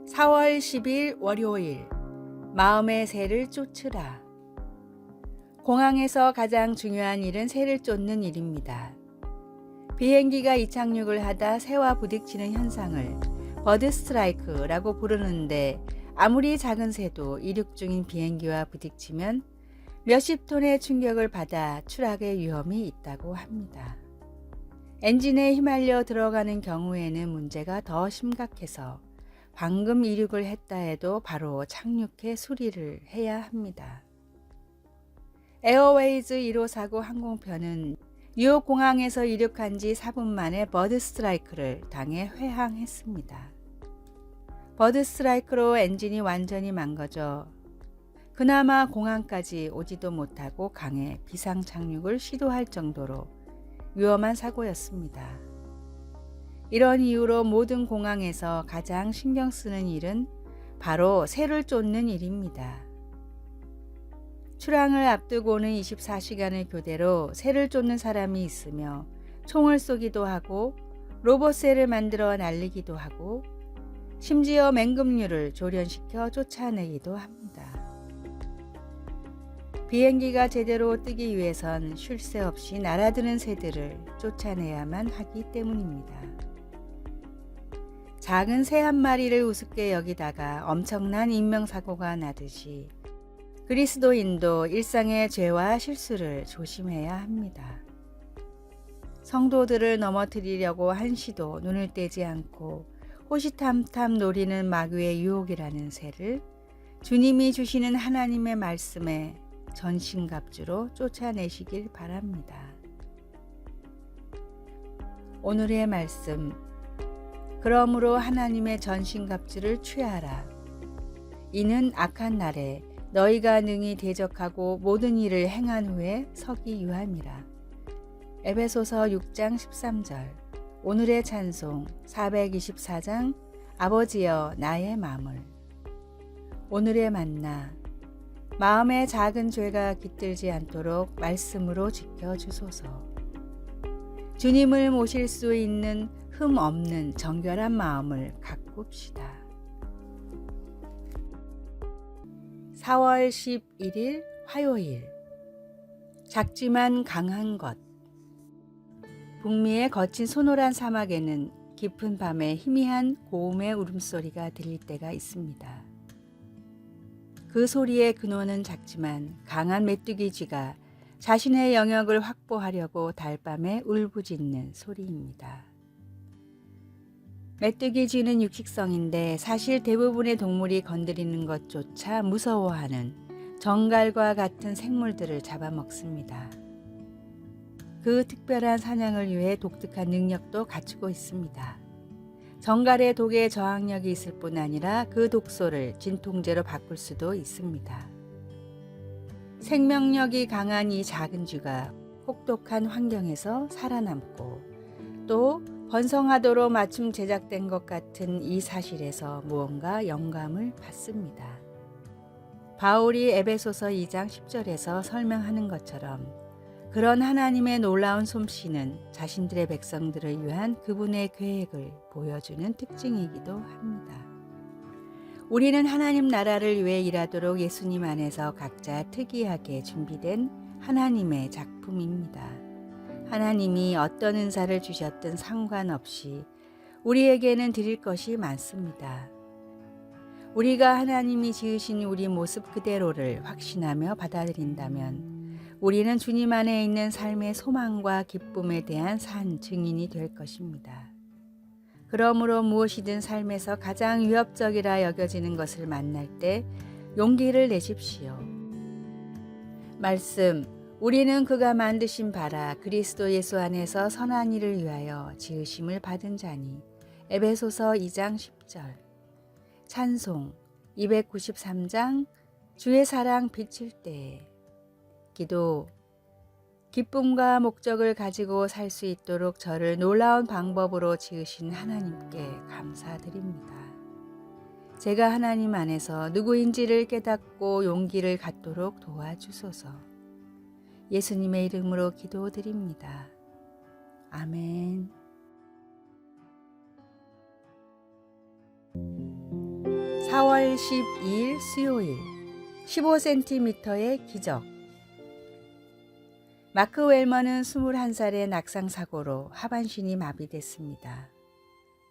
4월 10일 월요일 마음의 새를 쫓으라. 공항에서 가장 중요한 일은 새를 쫓는 일입니다. 비행기가 이착륙을 하다 새와 부딪히는 현상을 버드 스트라이크라고 부르는데 아무리 작은 새도 이륙 중인 비행기와 부딪히면 몇십 톤의 충격을 받아 추락의 위험이 있다고 합니다. 엔진에 휘말려 들어가는 경우에는 문제가 더 심각해서 방금 이륙을 했다 해도 바로 착륙해 수리를 해야 합니다. 에어웨이즈 1549 항공편은 뉴욕 공항에서 이륙한 지 4분 만에 버드 스트라이크를 당해 회항했습니다. 버드 스트라이크로 엔진이 완전히 망가져 그나마 공항까지 오지도 못하고 강에 비상 착륙을 시도할 정도로 위험한 사고였습니다. 이런 이유로 모든 공항에서 가장 신경 쓰는 일은 바로 새를 쫓는 일입니다. 출항을 앞두고는 24시간을 교대로 새를 쫓는 사람이 있으며 총을 쏘기도 하고 로봇새를 만들어 날리기도 하고 심지어 맹금류를 조련시켜 쫓아내기도 합니다. 비행기가 제대로 뜨기 위해선 쉴 새 없이 날아드는 새들을 쫓아내야만 하기 때문입니다. 작은 새 한 마리를 우습게 여기다가 엄청난 인명사고가 나듯이 그리스도인도 일상의 죄와 실수를 조심해야 합니다. 성도들을 넘어뜨리려고 한시도 눈을 떼지 않고 호시탐탐 노리는 마귀의 유혹이라는 새를 주님이 주시는 하나님의 말씀에 전신갑주로 쫓아내시길 바랍니다. 오늘의 말씀, 그러므로 하나님의 전신갑주를 취하라. 이는 악한 날에 너희가 능히 대적하고 모든 일을 행한 후에 서기 유함이라. 에베소서 6장 13절. 오늘의 찬송 424장 아버지여 나의 마음을. 오늘의 만나, 마음의 작은 죄가 깃들지 않도록 말씀으로 지켜주소서. 주님을 모실 수 있는 흠 없는 정결한 마음을 가꿉시다. 4월 11일 화요일. 작지만 강한 것. 북미의 거친 소노란 사막에는 깊은 밤에 희미한 고음의 울음소리가 들릴 때가 있습니다. 그 소리의 근원은 작지만 강한 메뚜기 쥐가 자신의 영역을 확보하려고 달밤에 울부짖는 소리입니다. 메뚜기 쥐는 육식성인데 사실 대부분의 동물이 건드리는 것조차 무서워하는 정갈과 같은 생물들을 잡아먹습니다. 그 특별한 사냥을 위해 독특한 능력도 갖추고 있습니다. 정갈의 독에 저항력이 있을 뿐 아니라 그 독소를 진통제로 바꿀 수도 있습니다. 생명력이 강한 이 작은 쥐가 혹독한 환경에서 살아남고 또 번성하도록 맞춤 제작된 것 같은 이 사실에서 무언가 영감을 받습니다. 바울이 에베소서 2장 10절에서 설명하는 것처럼 그런 하나님의 놀라운 솜씨는 자신들의 백성들을 위한 그분의 계획을 보여주는 특징이기도 합니다. 우리는 하나님 나라를 위해 일하도록 예수님 안에서 각자 특이하게 준비된 하나님의 작품입니다. 하나님이 어떤 은사를 주셨든 상관없이 우리에게는 드릴 것이 많습니다. 우리가 하나님이 지으신 우리 모습 그대로를 확신하며 받아들인다면 우리는 주님 안에 있는 삶의 소망과 기쁨에 대한 산 증인이 될 것입니다. 그러므로 무엇이든 삶에서 가장 위협적이라 여겨지는 것을 만날 때 용기를 내십시오. 말씀, 우리는 그가 만드신 바라 그리스도 예수 안에서 선한 일을 위하여 지으심을 받은 자니. 에베소서 2장 10절. 찬송 293장 주의 사랑 비칠 때에. 기도, 기쁨과 목적을 가지고 살 수 있도록 저를 놀라운 방법으로 지으신 하나님께 감사드립니다. 제가 하나님 안에서 누구인지를 깨닫고 용기를 갖도록 도와주소서. 예수님의 이름으로 기도드립니다. 아멘. 4월 12일 수요일 15cm의 기적. 마크 웰먼은 21살의 낙상사고로 하반신이 마비됐습니다.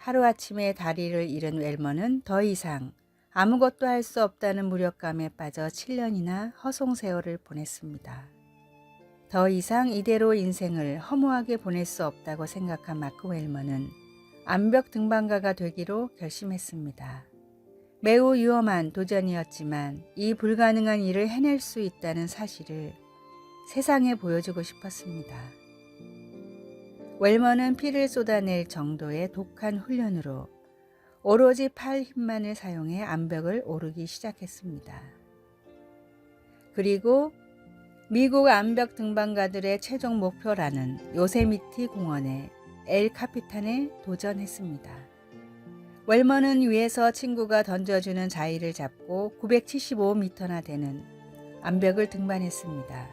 하루아침에 다리를 잃은 웰먼은 더 이상 아무것도 할 수 없다는 무력감에 빠져 7년이나 허송세월을 보냈습니다. 더 이상 이대로 인생을 허무하게 보낼 수 없다고 생각한 마크 웰먼은 암벽 등반가가 되기로 결심했습니다. 매우 위험한 도전이었지만 이 불가능한 일을 해낼 수 있다는 사실을 세상에 보여주고 싶었습니다. 웰먼은 피를 쏟아낼 정도의 독한 훈련으로 오로지 팔 힘만을 사용해 암벽을 오르기 시작했습니다. 그리고 미국 암벽 등반가들의 최종 목표라는 요세미티 공원의 엘 카피탄에 도전했습니다. 웰먼은 위에서 친구가 던져주는 자위를 잡고 975m나 되는 암벽을 등반했습니다.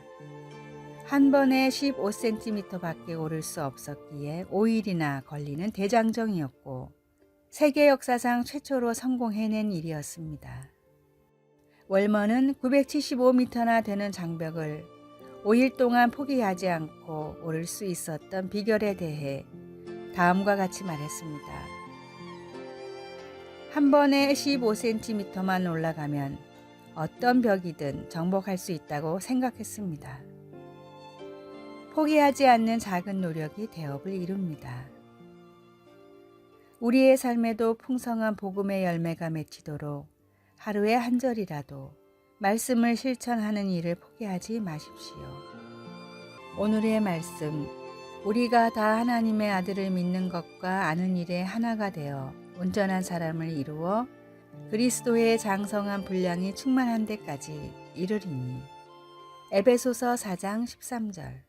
한 번에 15cm밖에 오를 수 없었기에 5일이나 걸리는 대장정이었고 세계 역사상 최초로 성공해낸 일이었습니다. 웰먼은 975m나 되는 장벽을 5일 동안 포기하지 않고 오를 수 있었던 비결에 대해 다음과 같이 말했습니다. 한 번에 15cm만 올라가면 어떤 벽이든 정복할 수 있다고 생각했습니다. 포기하지 않는 작은 노력이 대업을 이룹니다. 우리의 삶에도 풍성한 복음의 열매가 맺히도록 하루에 한 절이라도 말씀을 실천하는 일을 포기하지 마십시오. 오늘의 말씀, 우리가 다 하나님의 아들을 믿는 것과 아는 일에 하나가 되어 온전한 사람을 이루어 그리스도의 장성한 분량이 충만한 데까지 이르리니. 에베소서 4장 13절.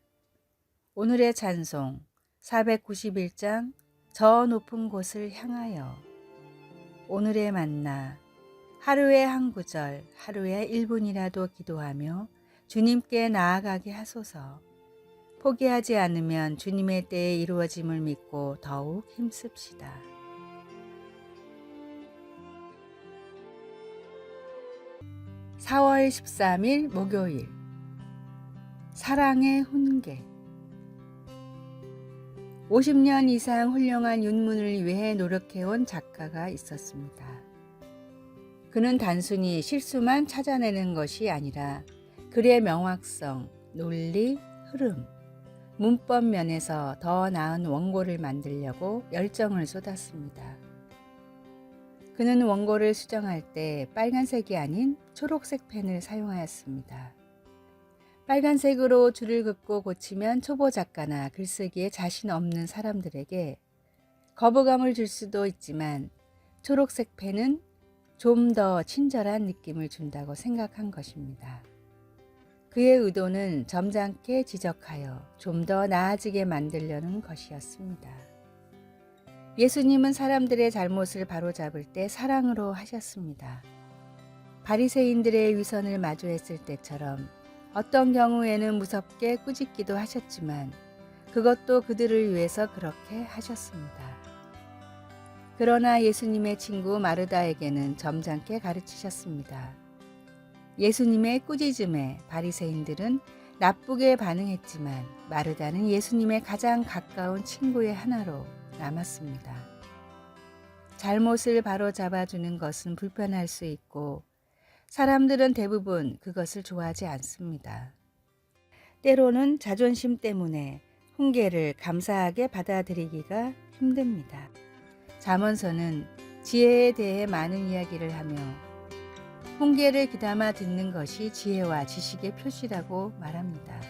오늘의 찬송 491장 저 높은 곳을 향하여. 오늘의 만나 하루에 한 구절, 하루에 1분이라도 기도하며 주님께 나아가게 하소서. 포기하지 않으면 주님의 때에 이루어짐을 믿고 더욱 힘씁시다. (4월 13일) 목요일. 사랑의 훈계. 50년 이상 훌륭한 윤문을 위해 노력해온 작가가 있었습니다. 그는 단순히 실수만 찾아내는 것이 아니라 글의 명확성, 논리, 흐름, 문법 면에서 더 나은 원고를 만들려고 열정을 쏟았습니다. 그는 원고를 수정할 때 빨간색이 아닌 초록색 펜을 사용하였습니다. 빨간색으로 줄을 긋고 고치면 초보 작가나 글쓰기에 자신 없는 사람들에게 거부감을 줄 수도 있지만 초록색 펜은 좀 더 친절한 느낌을 준다고 생각한 것입니다. 그의 의도는 점잖게 지적하여 좀 더 나아지게 만들려는 것이었습니다. 예수님은 사람들의 잘못을 바로잡을 때 사랑으로 하셨습니다. 바리새인들의 위선을 마주했을 때처럼 어떤 경우에는 무섭게 꾸짖기도 하셨지만 그것도 그들을 위해서 그렇게 하셨습니다. 그러나 예수님의 친구 마르다에게는 점잖게 가르치셨습니다. 예수님의 꾸짖음에 바리새인들은 나쁘게 반응했지만 마르다는 예수님의 가장 가까운 친구의 하나로 남았습니다. 잘못을 바로잡아주는 것은 불편할 수 있고 사람들은 대부분 그것을 좋아하지 않습니다. 때로는 자존심 때문에 훈계를 감사하게 받아들이기가 힘듭니다. 잠언서는 지혜에 대해 많은 이야기를 하며 훈계를 귀담아 듣는 것이 지혜와 지식의 표시라고 말합니다.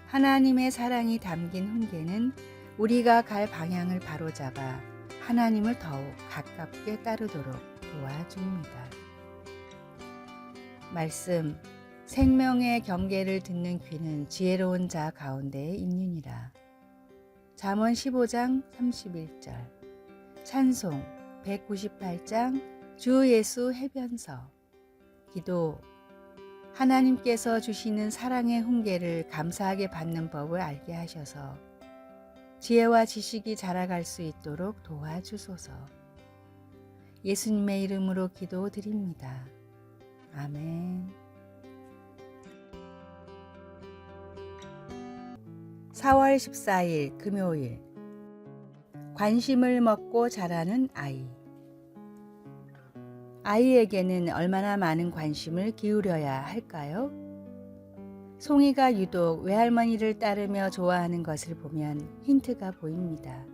하나님의 사랑이 담긴 훈계는 우리가 갈 방향을 바로잡아 하나님을 더욱 가깝게 따르도록 도와줍니다. 말씀, 생명의 경계를 듣는 귀는 지혜로운 자 가운데에 있느니라. 잠언 15장 31절. 찬송 198장 주 예수 해변서. 기도. 하나님께서 주시는 사랑의 훈계를 감사하게 받는 법을 알게 하셔서 지혜와 지식이 자라갈 수 있도록 도와주소서. 예수님의 이름으로 기도드립니다. 아멘. 4월 14일 금요일. 관심을 먹고 자라는 아이. 아이에게는 얼마나 많은 관심을 기울여야 할까요? 송이가 유독 외할머니를 따르며 좋아하는 것을 보면 힌트가 보입니다.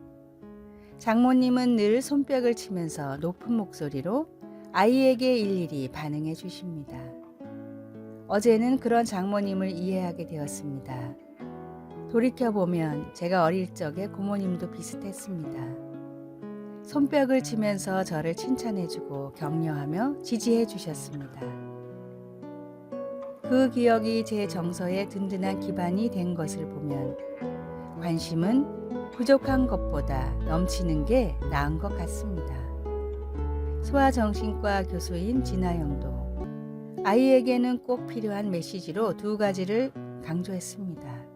장모님은 늘 손뼉을 치면서 높은 목소리로 아이에게 일일이 반응해 주십니다. 어제는 그런 장모님을 이해하게 되었습니다. 돌이켜보면 제가 어릴 적에 고모님도 비슷했습니다. 손뼉을 치면서 저를 칭찬해주고 격려하며 지지해 주셨습니다. 그 기억이 제 정서에 든든한 기반이 된 것을 보면 관심은 부족한 것보다 넘치는 게 나은 것 같습니다. 소아정신과 교수인 진아영도 아이에게는 꼭 필요한 메시지로 2가지를 강조했습니다.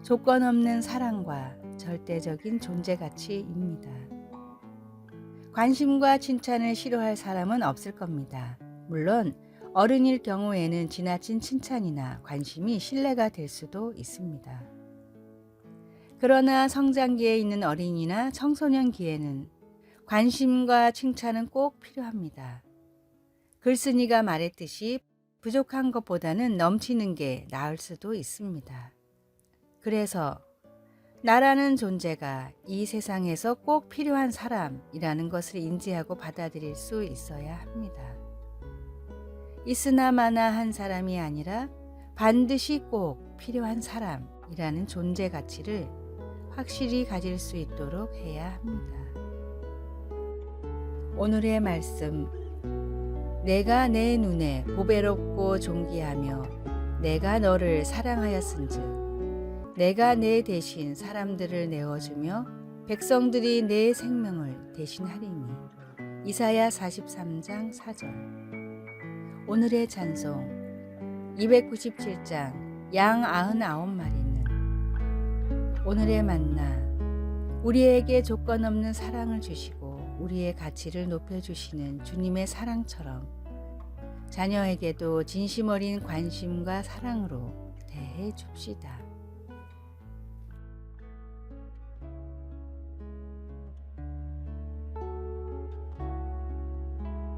조건 없는 사랑과 절대적인 존재 가치입니다. 관심과 칭찬을 싫어할 사람은 없을 겁니다. 물론 어른일 경우에는 지나친 칭찬이나 관심이 신뢰가 될 수도 있습니다. 그러나 성장기에 있는 어린이나 청소년기에는 관심과 칭찬은 꼭 필요합니다. 글쓴이가 말했듯이 부족한 것보다는 넘치는 게 나을 수도 있습니다. 그래서 나라는 존재가 이 세상에서 꼭 필요한 사람이라는 것을 인지하고 받아들일 수 있어야 합니다. 있으나 마나 한 사람이 아니라 반드시 꼭 필요한 사람이라는 존재 가치를 확실히 가질 수 있도록 해야 합니다. 오늘의 말씀. 내가 내 눈에 보배롭고 존귀하며 내가 너를 사랑하였은즉 내가 내 대신 사람들을 내어주며 백성들이 내 생명을 대신하리니. 이사야 43장 4절. 오늘의 찬송 297장 양 99마리는. 오늘의 만나. 우리에게 조건 없는 사랑을 주시고 우리의 가치를 높여주시는 주님의 사랑처럼 자녀에게도 진심 어린 관심과 사랑으로 대해 줍시다.